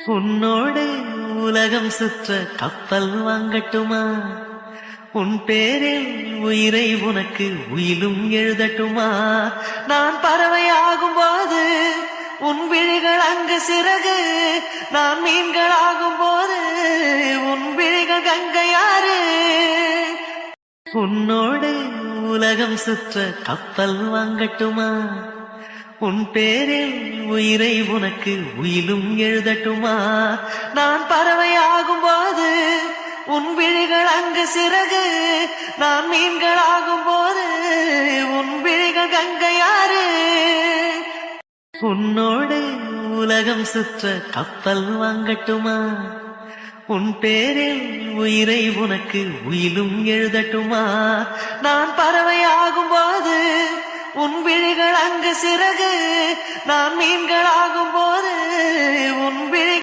உன்னோடு உலகம் சுற்ற கப்பல் வாங்கட்டுமா? உன் பேரில் உயிரை உனக்கு உயிலும் எழுதட்டுமா? நான் பறவையாகும் போது உன் விழிகள் அங்கு சிறகு, நான் மீன்கள் ஆகும் போது உன் விழிகள் கங்கையாறு. உன்னோடு உலகம் சுற்ற கப்பல் வாங்கட்டுமா? உன் பேரில் உயிரை உனக்கு உயிலும் எழுதட்டுமா? நான் பறவையாகும் போது உன் விழிகள் அங்கு சிறகு, நான் மீன்கள் ஆகும் போது உன் விழிகள் கங்கையாறு. உன்னோடு உலகம் சுற்ற கப்பல் வாங்கட்டுமா? உன் பேரில் உயிரை உனக்கு உயிலும் எழுதட்டுமா? நான் பறவையாகும் போது உன் விழிகள் அங்கு சிறகு, நான் மீன்கள் ஆகும் போது உன் விழி